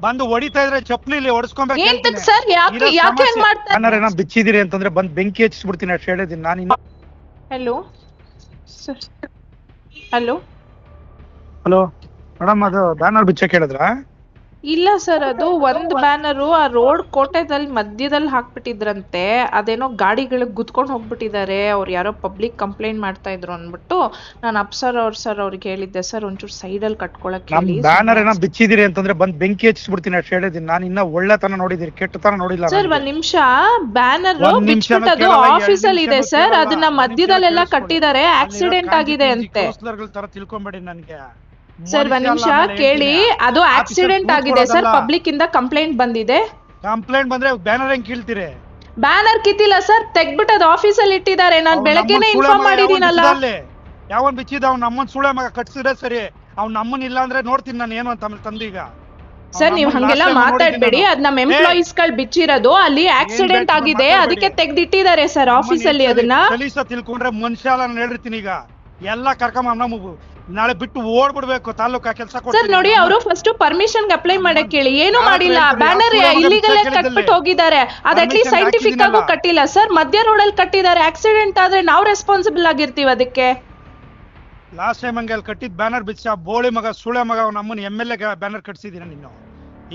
ಬಂದು ಹೊಡಿತಾ ಇದ್ರೆ ಚಪ್ಪಲಿ ಹೊಡ್ಸ್ಕೊಬೇಕು ಸರ್ ಯಾಕೆ ಮಾಡ್ತಾರೆ ಬಿಚ್ಚಿದಿರಿ ಅಂತಂದ್ರೆ ಬಂದು ಬೆಂಕಿ ಹಚ್ಚಿಸ್ಬಿಡ್ತೀನಿ ಅಷ್ಟು ಹೇಳಿದೀನಿ ನಾನು. ಹಲೋ ಹಲೋ ಹಲೋ ಮೇಡಮ್, ಅದು ಬ್ಯಾನರ್ ಬಿಚ್ಚಕ್ಕೆ ಹೇಳಿದ್ರಾ? ಇಲ್ಲ ಸರ್, ಅದು ಒಂದು ಬ್ಯಾನರು ಆ ರೋಡ್ ಕೋಟೆದಲ್ಲಿ ಮಧ್ಯದಲ್ಲಿ ಹಾಕ್ಬಿಟ್ಟಿದ್ರಂತೆ. ಅದೇನೋ ಗಾಡಿಗಳಿಗೆ ಗುದ್ಕೊಂಡು ಹೋಗ್ಬಿಟ್ಟಿದ್ದಾರೆ, ಅವ್ರು ಯಾರೋ ಪಬ್ಲಿಕ್ ಕಂಪ್ಲೇಂಟ್ ಮಾಡ್ತಾ ಇದ್ರು ಅಂದ್ಬಿಟ್ಟು ನಾನು ಅಪ್ಸರ್ ಅವ್ರಿಗೆ ಹೇಳಿದ್ದೆ, ಸರ್ ಒಂಚೂರು ಸೈಡಲ್ಲಿ ಕಟ್ಕೊಳಕ್ಕೆ ಹೇಳಿ. ಬ್ಯಾನರ್ ಏನೋ ಬಿಚ್ಚಿದಿರಿ ಅಂತಂದ್ರೆ ಬಂದು ಬೆಂಕಿ ಹಚ್ಚಿಸ್ಬಿಡ್ತೀನಿ ಅಷ್ಟು ಹೇಳಿದೀನಿ ನಾನು. ಇನ್ನ ಒಳ್ಳೆತನ ನೋಡಿದಿರಿ, ಕೆಟ್ಟತನ ನೋಡಿಲ್ಲ ಸರ್. ಒಂದ್ ನಿಮಿಷ, ಬ್ಯಾನರ್ ಬಿಚ್ಬಿಟ್ಟದು ಆಫೀಸಲ್ಲಿ ಇದೆ ಸರ್, ಅದನ್ನ ಮಧ್ಯದಲ್ಲೆಲ್ಲ ಕಟ್ಟಿದ್ದಾರೆ, ಆಕ್ಸಿಡೆಂಟ್ ಆಗಿದೆ ಅಂತೆ. ತಿಳ್ಕೊಂಬೇಡಿ ನನಗೆ ಸರ್ ಒಂದ್ ನಿಮಿಷ ಕೇಳಿ, ಅದು ಆಕ್ಸಿಡೆಂಟ್ ಆಗಿದೆ ಸರ್, ಪಬ್ಲಿಕ್ ಇಂದ ಕಂಪ್ಲೇಂಟ್ ಬಂದಿದೆ. ಕಂಪ್ಲೇಂಟ್ ಬಂದ್ರೆ ಬ್ಯಾನರ್ ಹೆಂಗ್ ಕೀಳ್ತೀರಿ? ಬ್ಯಾನರ್ ಕಿತ್ತಿಲ್ಲ ಸರ್, ತೆಗ್ಬಿಟ್ಟು ಅದು ಆಫೀಸಲ್ಲಿ ಇಟ್ಟಿದ್ದಾರೆ. ನಾನು ಬೆಳಗ್ಗೆನೆ ಇನ್ಫಾರ್ಮ್ ಮಾಡಿದೀನಲ್ಲ. ಯಾವನ್ ಬಿಚ್ಚಿದ ಅವ್ನ ನಮ್ಮನ್ ಸುಳೆ ಮಗ ಕಟ್ಸಿದ್ರೆ ಸರಿ, ಅವ್ನ ನಮ್ಮನ್ ಇಲ್ಲ ಅಂದ್ರೆ ನೋಡ್ತೀನಿ ನಾನು ಏನು ಅಂತ ತಂದೀಗ. ಸರ್ ನೀವು ಹಂಗೆಲ್ಲ ಮಾತಾಡ್ಬೇಡಿ, ಅದ್ ನಮ್ಮ ಎಂಪ್ಲಾಯೀಸ್ ಗಳು ಬಿಚ್ಚಿರೋದು, ಅಲ್ಲಿ ಆಕ್ಸಿಡೆಂಟ್ ಆಗಿದೆ, ಅದಕ್ಕೆ ತೆಗ್ದಿಟ್ಟಿದ್ದಾರೆ ಸರ್ ಆಫೀಸಲ್ಲಿ. ಅದನ್ನ ತಿಳ್ಕೊಂಡ್ರೆ ಮನುಷ್ಯ ನಾನು ಹೇಳಿರ್ತೀನಿ. ಈಗ ಎಲ್ಲ ಕರ್ಕೊಂಬ ನಾಳೆ ಬಿಟ್ಟು ಓಡ್ಬಿಡ್ಬೇಕು ತಾಲೂಕಾ ಕೆಲಸ. ಸರ್ ನೋಡಿ, ಅವರು ಫಸ್ಟ್ ಪರ್ಮಿಷನ್ ಅಪ್ಲೈ ಮಾಡಕ್ ಹೇಳಿ, ಏನು ಮಾಡಿಲ್ಲ. ಬ್ಯಾನರ್ ಇಲ್ಲಿಗಲ್ ಕಟ್ಬಿಟ್ಟು ಹೋಗಿದ್ದಾರೆ, ಅದ್ ಅಟ್ಲೀಸ್ಟ್ ಸೈಂಟಿಫಿಕ್ ಆಗೂ ಕಟ್ಟಿಲ್ಲ ಸರ್. ಮಧ್ಯ ರೋಡ್ ಅಲ್ಲಿ ಕಟ್ಟಿದ್ದಾರೆ, ಆಕ್ಸಿಡೆಂಟ್ ಆದ್ರೆ ನಾವು ರೆಸ್ಪಾನ್ಸಿಬಲ್ ಆಗಿರ್ತೀವಿ ಅದಕ್ಕೆ. ಲಾಸ್ಟ್ ಟೈಮ್ ಹಂಗೆ ಅಲ್ಲಿ ಕಟ್ಟಿದ್ ಬ್ಯಾನರ್ ಬಿಚ್ಚ ಬೋಳಿ ಮಗ ಸುಳೆ ಮಗ ನಮ್ಮನ್ನ MLA ಬ್ಯಾನರ್ ಕಟ್ಸಿದೀನಿ ನೀನು.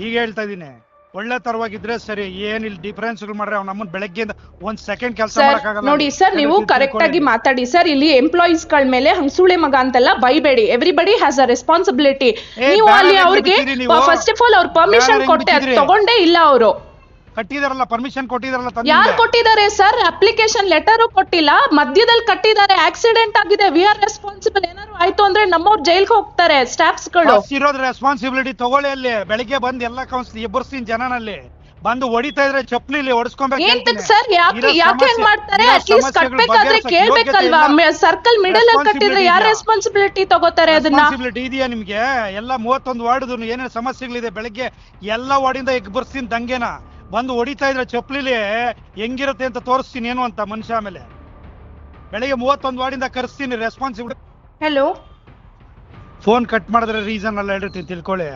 ಈಗ ಹೇಳ್ತಾ ಇದೀನಿ, ಒಳ್ಳೆ ತರವಾಗಿದ್ರೆ ಸರಿ, ಏನಿಲ್ಲ ಡಿಫರೆನ್ಸ್ ಮಾಡ್ರೆ ಅವ್ನ ನಮ್ಮನ್ನ ಬೆಳಗ್ಗೆಯಿಂದ ಒಂದ್ ಸೆಕೆಂಡ್ ಕೆಲಸ ಮಾಡಕ್ಕಾಗಲ್ಲ. ನೋಡಿ ಸರ್, ನೀವು ಕರೆಕ್ಟ್ ಆಗಿ ಮಾತಾಡಿ ಸರ್. ಇಲ್ಲಿ ಎಂಪ್ಲಾಯೀಸ್ ಗಳ ಮೇಲೆ ಹಂಗ್ ಸುಳೆ ಮಗ ಅಂತೆಲ್ಲ ಬೈಬೇಡಿ. Everybody has a responsibility. ನೀವು ಅಲ್ಲಿ ಅವ್ರಿಗೆ ಫಸ್ಟ್ ಆಫ್ ಆಲ್ ಅವ್ರ ಪರ್ಮಿಷನ್ ಕೊಟ್ಟೆ, ಅದು ತಗೊಂಡೇ ಇಲ್ಲ ಅವರು. ಕಟ್ಟಿದಾರಲ್ಲ, ಪರ್ಮಿಷನ್ ಕೊಟ್ಟಿದಾರಲ್ಲ. ಯಾರು ಕೊಟ್ಟಿದ್ದಾರೆ ಸರ್? ಅಪ್ಲಿಕೇಶನ್ ಲೆಟರ್ ಕೊಟ್ಟಿಲ್ಲ, ಮಧ್ಯದಲ್ಲಿ ಕಟ್ಟಿದ್ದಾರೆ, ಆಕ್ಸಿಡೆಂಟ್ ಆಗಿದೆ, ವಿ ಆರ್ ರೆಸ್ಪಾನ್ಸಿಬಲ್. ಏನಾದ್ರು ಆಯ್ತು ಅಂದ್ರೆ ನಮ್ಮವ್ರು ಜೈಲ್ಗೆ ಹೋಗ್ತಾರೆ ಸ್ಟಾಫ್ಸ್ ಗಳು. ಇರೋದ್ ರೆಸ್ಪಾನ್ಸಿಬಿಲಿಟಿ ತಗೊಳ್ಳಿ. ಅಲ್ಲಿ ಬೆಳಿಗ್ಗೆ ಬಂದ್ ಎಲ್ಲ ಕೌನ್ಸಿಲ್ ಎಬ್ಬರ್ಸ್ತೀನಿ ಜನನಲ್ಲಿ, ಬಂದು ಹೊಡಿತಾ ಇದ್ರೆ ಚಪ್ಪಲಿ ಹೊಡ್ಸ್ಕೊಬೇಕು ಸರ್. ಯಾಕೆ ಮಾಡ್ತಾರೆ? ಅಟ್ಲೀಸ್ಟ್ ಕಟ್ಬೇಕಾದ್ರೆ ಕೇಳ್ಬೇಕಲ್ವಾ? ಸರ್ಕಲ್ ಮಿಡಲ್ ಅಲ್ಲಿ ಕಟ್ಟಿದ್ರೆ ಯಾರು ರೆಸ್ಪಾನ್ಸಿಬಿಲಿಟಿ ತಗೋತಾರೆ? ಅದನ್ನ ಇದೆಯಾ ನಿಮ್ಗೆ? ಎಲ್ಲ 31 ವಾರ್ಡ್ ಏನೇನು ಸಮಸ್ಯೆಗಳಿದೆ, ಬೆಳಗ್ಗೆ ಎಲ್ಲ ವಾರ್ಡಿಂದ ಎಬ್ಬರ್ಸ್ತೀನಿ ದಂಗೆನ. ಬಂದು ಹೊಡಿತಾ ಇದ್ರೆ ಚಪ್ಪಲಿ ಹೆಂಗಿರುತ್ತೆ ಅಂತ ತೋರಿಸ್ತೀನಿ ಏನು ಅಂತ ಮನುಷ್ಯ. ಆಮೇಲೆ ಬೆಳಿಗ್ಗೆ 31 ವಾರ್ಡಿಂದ ಕರೆಸ್ತೀನಿ, ರೆಸ್ಪಾನ್ಸಿಬಿಲಿಟಿ. ಹಲೋ, ಫೋನ್ ಕಟ್ ಮಾಡಿದ್ರೆ ರೀಸನ್ ಅಲ್ಲ ಹೇಳಿರ್ತೀನಿ ತಿಳ್ಕೊಳ್ಳಿ.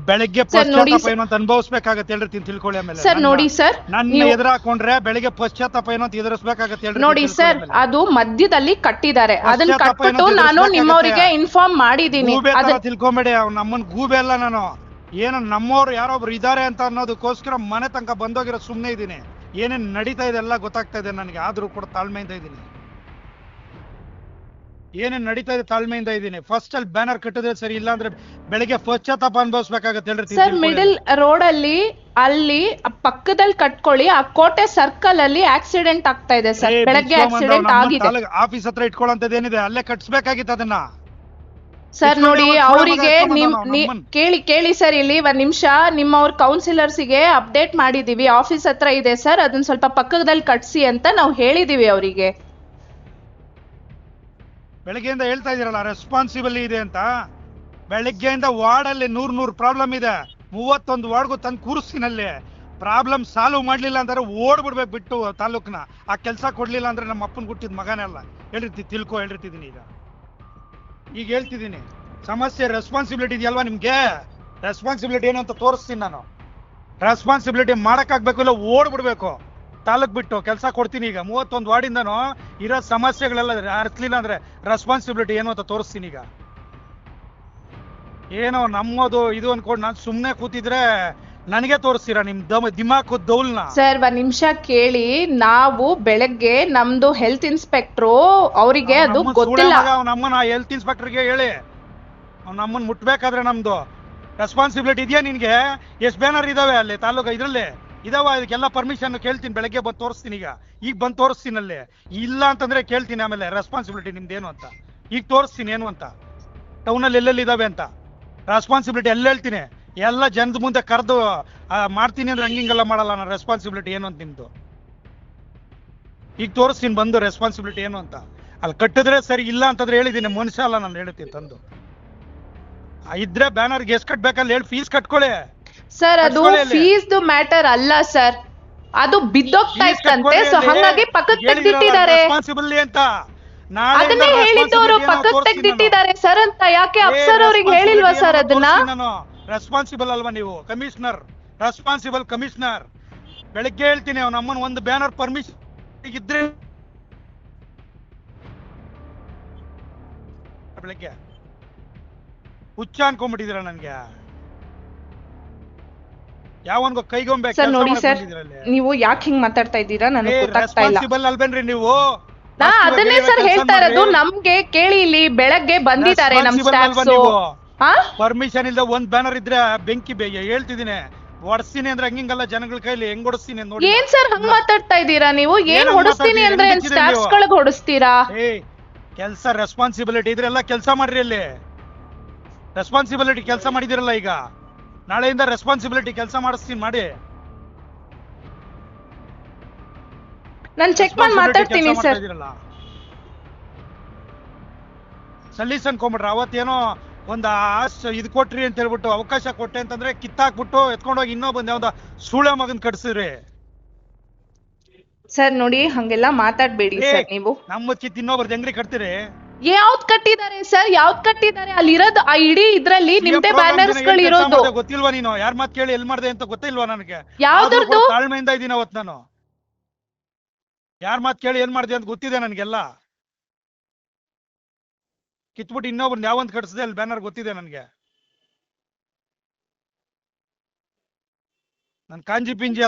ಬೆಳಗ್ಗೆ ಪಶ್ಚಾತ್ತಾಪ ಏನು ಅಂತ ಅನುಭವಿಸ್ಬೇಕಾಗತ್ತೆ ಹೇಳಿರ್ತೀನಿ ತಿಳ್ಕೊಳ್ಳಿ. ಆಮೇಲೆ ಸರ್ ನೋಡಿ ಸರ್, ನನ್ನ ಎದುರು ಹಾಕೊಂಡ್ರೆ ಬೆಳಿಗ್ಗೆ ಪಶ್ಚಾತ್ತಾಪ ಏನು ಅಂತ ಎದುರಿಸ್ಬೇಕಾಗತ್ತೆ ಹೇಳಿ. ನೋಡಿ ಸರ್, ಅದು ಮಧ್ಯದಲ್ಲಿ ಕಟ್ಟಿದ್ದಾರೆ, ಅದನ್ನ ಕಟ್ಬಿಟ್ಟು ನಾನು ನಿಮ್ಮವರಿಗೆ ಇನ್ಫಾರ್ಮ್ ಮಾಡಿದೀನಿ. ತಿಳ್ಕೊಂಬೇಡಿ, ಅವ್ನು ನಮ್ಮನ್ ಗೂಬೆ ಅಲ್ಲ ನಾನು. ಏನೋ ನಮ್ಮವ್ರು ಯಾರೊಬ್ರು ಇದಾರೆ ಅಂತ ಅನ್ನೋದಕ್ಕೋಸ್ಕರ ಮನೆ ತನಕ ಬಂದೋಗಿರೋ ಸುಮ್ನೆ ಇದೀನಿ. ಏನೇನ್ ನಡೀತಾ ಇದೆ ಎಲ್ಲ ಗೊತ್ತಾಗ್ತಾ ಇದೆ ನನಗೆ, ಆದ್ರೂ ಕೂಡ ತಾಳ್ಮೆಯಿಂದ ಇದ್ದೀನಿ. ಏನೇನ್ ನಡೀತಾ ಇದೆ ತಾಳ್ಮೆಯಿಂದ ಇದ್ದೀನಿ. ಫಸ್ಟ್ ಅಲ್ಲಿ ಬ್ಯಾನರ್ ಕಟ್ಟಿದ್ರೆ ಸರಿ, ಇಲ್ಲ ಅಂದ್ರೆ ಬೆಳಿಗ್ಗೆ ಪಶ್ಚಾತ್ತಾಪ ಅನುಭವಿಸ್ಬೇಕಾಗತ್ತೆ ಹೇಳ್ರಿ. ಸರ್ ಮಿಡಲ್ ರೋಡ್ ಅಲ್ಲಿ ಪಕ್ಕದಲ್ಲಿ ಕಟ್ಕೊಳ್ಳಿ. ಆ ಕೋಟೆ ಸರ್ಕಲ್ ಅಲ್ಲಿ ಆಕ್ಸಿಡೆಂಟ್ ಆಗ್ತಾ ಇದೆ ಸರ್, ಬೆಳಗ್ಗೆ ಆಕ್ಸಿಡೆಂಟ್ ಆಗಿದೆ. ಆಫೀಸ್ ಹತ್ರ ಇಟ್ಕೊಳ್ಳೋಂಥದ್ದು ಏನಿದೆ ಅಲ್ಲೇ ಕಟ್ಸ್ಬೇಕಾಗಿತ್ತು ಅದನ್ನ. ಸರ್ ನೋಡಿ, ಅವರಿಗೆ ಕೇಳಿ ಸರ್, ಇಲ್ಲಿ ಒಂದ್ ನಿಮಿಷ, ನಿಮ್ಮವ್ರ ಕೌನ್ಸಿಲರ್ಸ್ಗೆ ಅಪ್ಡೇಟ್ ಮಾಡಿದೀವಿ, ಆಫೀಸ್ ಹತ್ರ ಇದೆ ಸರ್, ಅದನ್ನ ಸ್ವಲ್ಪ ಪಕ್ಕದಲ್ಲಿ ಕಟ್ಸಿ ಅಂತ ನಾವು ಹೇಳಿದೀವಿ ಅವರಿಗೆ. ಬೆಳಗ್ಗೆಯಿಂದ ಹೇಳ್ತಾ ಇದೀರಲ್ಲ ರೆಸ್ಪಾನ್ಸಿಬಲ್ ಇದೆ ಅಂತ. ಬೆಳಗ್ಗೆಯಿಂದ ವಾರ್ಡ್ ಅಲ್ಲಿ 100 ಪ್ರಾಬ್ಲಮ್ ಇದೆ, 31 ವಾರ್ಡ್ಗೂ ತಂದು ಕೂರಿಸ್ತೀನಲ್ಲಿ. ಪ್ರಾಬ್ಲಮ್ ಸಾಲ್ವ್ ಮಾಡ್ಲಿಲ್ಲ ಅಂದ್ರೆ ಓಡ್ಬಿಡ್ಬೇಕು ಬಿಟ್ಟು ತಾಲೂಕ್ನ. ಆ ಕೆಲಸ ಕೊಡ್ಲಿಲ್ಲ ಅಂದ್ರೆ ನಮ್ಮ ಅಪ್ಪನ್ ಹುಟ್ಟಿದ ಮಗನೆಲ್ಲ ಹೇಳಿರ್ತಿದ್ದೀನಿ. ಈಗ ಹೇಳ್ತಿದ್ದೀನಿ, ಸಮಸ್ಯೆ ರೆಸ್ಪಾನ್ಸಿಬಿಲಿಟಿ ಇದೆಯಲ್ವಾ ನಿಮ್ಗೆ? ರೆಸ್ಪಾನ್ಸಿಬಿಲಿಟಿ ಏನು ಅಂತ ತೋರಿಸ್ತೀನಿ ನಾನು. ರೆಸ್ಪಾನ್ಸಿಬಿಲಿಟಿ ಮಾಡಕ್ಕಾಗ್ಬೇಕು, ಇಲ್ಲ ಓಡ್ಬಿಡ್ಬೇಕು ತಾಲೂಕ್ ಬಿಟ್ಟು. ಕೆಲಸ ಕೊಡ್ತೀನಿ ಈಗ 31 ವಾರ್ಡಿಂದನೂ ಇರೋ ಸಮಸ್ಯೆಗಳೆಲ್ಲ ಅರ್ಥಲಿಲ್ಲ ಅಂದ್ರೆ ರೆಸ್ಪಾನ್ಸಿಬಿಲಿಟಿ ಏನು ಅಂತ ತೋರಿಸ್ತೀನಿ. ಈಗ ಏನೋ ನಮ್ಮದು ಇದು ಅನ್ಕೊಂಡು ನಾನು ಸುಮ್ನೆ ಕೂತಿದ್ರೆ ನನಗೆ ತೋರಿಸ್ತೀರಾ ನಿಮ್ ದಿಮಾಕು ದೌಲ್ನ? ಸರ್ ಒಂದ್ ನಿಮಿಷ ಕೇಳಿ, ನಾವು ಬೆಳಗ್ಗೆ ನಮ್ದು ಹೆಲ್ತ್ ಇನ್ಸ್ಪೆಕ್ಟ್ರು ಅವರಿಗೆ ಅದು ಗೊತ್ತಿಲ್ಲ. ನಮ್ಮನ್ನ ಹೆಲ್ತ್ ಇನ್ಸ್ಪೆಕ್ಟರ್ಗೆ ಹೇಳಿ, ನಮ್ಮನ್ನ ಮುಟ್ಬೇಕಾದ್ರೆ ನಮ್ದು ರೆಸ್ಪಾನ್ಸಿಬಿಲಿಟಿ ಇದೆಯಾ ನಿನ್ಗೆ? ಎಷ್ಟು ಬ್ಯಾನರ್ ಇದಾವೆ ಅಲ್ಲಿ ತಾಲೂಕು ಇದ್ರಲ್ಲಿ ಇದಾವ? ಇದಕ್ಕೆಲ್ಲ ಪರ್ಮಿಷನ್ ಕೇಳ್ತೀನಿ, ಬೆಳಗ್ಗೆ ಬಂದು ತೋರಿಸ್ತೀನಿ. ಈಗ ಬಂದು ತೋರಿಸ್ತೀನಿ. ಅಲ್ಲಿ ಇಲ್ಲ ಅಂತಂದ್ರೆ ಕೇಳ್ತೀನಿ ಆಮೇಲೆ ರೆಸ್ಪಾನ್ಸಿಬಿಲಿಟಿ ನಿಮ್ದೇನು ಅಂತ. ಈಗ ತೋರಿಸ್ತೀನಿ ಏನು ಅಂತ, ಟೌನಲ್ಲಿ ಎಲ್ಲೆಲ್ಲಿ ಇದಾವೆ ಅಂತ ರೆಸ್ಪಾನ್ಸಿಬಿಲಿಟಿ ಎಲ್ಲ ಹೇಳ್ತೀನಿ. ಎಲ್ಲ ಜನದ ಮುಂದೆ ಕರೆದು ಮಾಡ್ತೀನಿ ಅಂದ್ರೆ ಹಂಗಿಂಗೆಲ್ಲ ಮಾಡಲ್ಲ ನಾನು. ರೆಸ್ಪಾನ್ಸಿಬಿಲಿಟಿ ಏನು ಅಂತ ನಿಮ್ದು ಈಗ ತೋರಿಸ್ತೀನಿ ಬಂದು, ರೆಸ್ಪಾನ್ಸಿಬಿಲಿಟಿ ಏನು ಅಂತ. ಅಲ್ಲಿ ಕಟ್ಟಿದ್ರೆ ಸರಿ, ಇಲ್ಲ ಅಂತಂದ್ರೆ ಹೇಳಿದ್ದೀನಿ, ಮನುಷ್ಯ ಅಲ್ಲ ನಾನು ಹೇಳ್ತೀನಿ ತಂದು. ಇದ್ರೆ ಬ್ಯಾನರ್ಗೆ ಎಷ್ಟು ಕಟ್ಬೇಕಲ್ಲ ಹೇಳಿ, ಫೀಸ್ ಕಟ್ಕೊಳ್ಳಿ ಸರ್. ಅದು ಫೀಸ್ ಮ್ಯಾಟರ್ ಅಲ್ಲ ಸರ್, ಅದು ಬಿದ್ದೋಗ್ತಾ ಇತ್ತಂತೆ, ಸೊ ಹಾಗಾಗಿ ಪಕ್ಕಕ್ಕೆ ತೆಗ್ದಿಟ್ಟಿದ್ದಾರೆ ಅಂತ. ಅದನ್ನೇ ಹೇಳಿದ್ದವರು ಪಕ್ಕಕ್ಕೆ ತೆಗ್ದಿಟ್ಟಿದ್ದಾರೆ ಸರ್ ಅಂತ. ಯಾಕೆ ಅಪ್ಸರ್ ಅವ್ರಿಗೆ ಹೇಳಿಲ್ವಾ ಸರ್ ಅದನ್ನ? ರೆಸ್ಪಾನ್ಸಿಬಲ್ ಅಲ್ವಾ ನೀವು? Commissioner, responsible commissioner. ಬೆಳಗ್ಗೆ ಹೇಳ್ತೀನಿ ಅವ್ನ ಅಮ್ಮನ ಒಂದು ಬ್ಯಾನರ್ ಪರ್ಮಿಷನ್ ಇದ್ರೆ ಬೆಳಗ್ಗೆ ಹುಚ್ಚ ಅನ್ಕೊಂಡ್ಬಿಟ್ಟಿದ್ದೀರ ನನ್ಗೆ. ಯಾವನ್ಗೋ ಕೈಗೊಂಬೆ ಸರ್ ನೋಡಿ ಸರ್, ನೀವು ಯಾಕೆ ಹಿಂಗ್ ಮಾತಾಡ್ತಾ ಇದ್ದೀರಾ ನನಗೆ ಗೊತ್ತಾಗ್ತಾ ಇಲ್ಲ. ರೆಸ್ಪಾನ್ಸಿಬಲ್ ಅಲ್ವೇನ್ರಿ ನೀವು? ನಾ ಅದನ್ನೇ ಸರ್ ಹೇಳ್ತಾ ಇರೋದು. ನಮ್ಗೆ ಕೇಳಿ, ಇಲ್ಲಿ ಬೆಳಗ್ಗೆ ಬಂದಿದ್ದಾರೆ ನಮ್ ಸ್ಟಾಫ್ಸ್. ಪರ್ಮಿಷನ್ ಇಲ್ದ ಒಂದ್ ಬ್ಯಾನರ್ ಇದ್ರೆ ಬೆಂಕಿ ಹೇಳ್ತಿದ್ದೀನಿ, ಹೊಡ್ಸ್ತೀನಿ ಅಂದ್ರೆ ಹಂಗಿಂಗಲ್ಲ, ಜನಗಳ ಕೈಲಿ ಹೆಂಗ್ ಹೊಡಿಸ್ತೀನಿ ನೋಡಿ. ಏನ್ ಸರ್ ಹಂಗ್ ಮಾತಾಡ್ತಾ ಇದ್ದೀರಾ ನೀವು? ಏನ್ ಹೊಡಿಸ್ತೀನಿ ಅಂದ್ರೆ ಸ್ಟಾಫ್ಸ್ ಗಳಿಗೆ ಹೊಡಿಸ್ತೀರಾ? ಕೆಲ್ಸ ರೆಸ್ಪಾನ್ಸಿಬಿಲಿಟಿ ಇದ್ರೆಲ್ಲ ಕೆಲ್ಸ ಮಾಡ್ರಿ. ಅಲ್ಲಿ ರೆಸ್ಪಾನ್ಸಿಬಿಲಿಟಿ ಕೆಲಸ ಮಾಡಿದಿರಲ್ಲ, ಈಗ ನಾಳೆಯಿಂದ ರೆಸ್ಪಾನ್ಸಿಬಿಲಿಟಿ ಕೆಲಸ ಮಾಡಿಸ್ತೀನಿ ಮಾಡಿ. ನಾನು ಚೆಕ್ ಮಾಡಿ ಮಾತಾಡ್ತೀನಿ ಸರ್. ಸಲೀಸ್ ಅನ್ಕೊಂಬಿಟ್ರ ಅವತ್ತೇನೋ ಒಂದ್ ಇದು ಕೊಟ್ರಿ ಅಂತ ಹೇಳ್ಬಿಟ್ಟು, ಅವಕಾಶ ಕೊಟ್ಟೆ ಅಂತಂದ್ರೆ ಕಿತ್ತಾಕ್ಬಿಟ್ಟು ಎತ್ಕೊಂಡೋಗಿ ಇನ್ನೊಬ್ಬಂದ್ ಯಾವ್ದ ಸೂಳೆ ಮಗನ್ ಕಟ್ಸಿದ್ರಿ. ಸರ್ ನೋಡಿ, ಹಂಗೆಲ್ಲ ಮಾತಾಡ್ಬೇಡಿ ಸರ್ ನೀವು. ನಮ್ಮ ಕಿತ್ ಇನ್ನೊಬ್ರದ್ದು ಹೆಂಗ್ರಿ ಕಟ್ತೀರಿ? ಯಾವ್ದ್ ಕಟ್ಟಿದ್ದಾರೆ ಸರ್? ಯಾವ್ದ್ ಕಟ್ಟಿದ್ದಾರೆ? ಅಲ್ಲಿರೋದು ಆ ಇಡೀ ಇದ್ರಲ್ಲಿ ನಿಮ್ದೇ ಬ್ಯಾನರ್ಸ್ ಗಳು ಇರೋದು. ಗೊತ್ತಿಲ್ವಾ ನೀನು? ಯಾರ್ ಮಾತ್ ಕೇಳಿ ಎಲ್ ಮಾಡ್ದೆ ಅಂತ ಗೊತ್ತಿಲ್ವಾ ನನಗೆ? ಯಾವ್ದ್ರದ್ದು? ತಾಳ್ಮೆಯಿಂದ ಇದೀನಿ ಅವತ್ ನಾನು. ಯಾರ್ ಮಾತ್ ಕೇಳಿ ಏನ್ ಮಾಡ್ದೆ ಅಂತ ಗೊತ್ತಿದೆ ನನ್ಗೆಲ್ಲ. ಕಿತ್ಬಿಟ್ಟು ಇನ್ನೊಬ್ರನ್ನ ಯಾವಂತ ಕಟ್ಸಿದೆ ಅಲ್ಲಿ ಬ್ಯಾನರ್ ಗೊತ್ತಿದೆ ನನ್ಗೆ. ನನ್ ಕಾಂಜಿ ಪಿಂಜಿ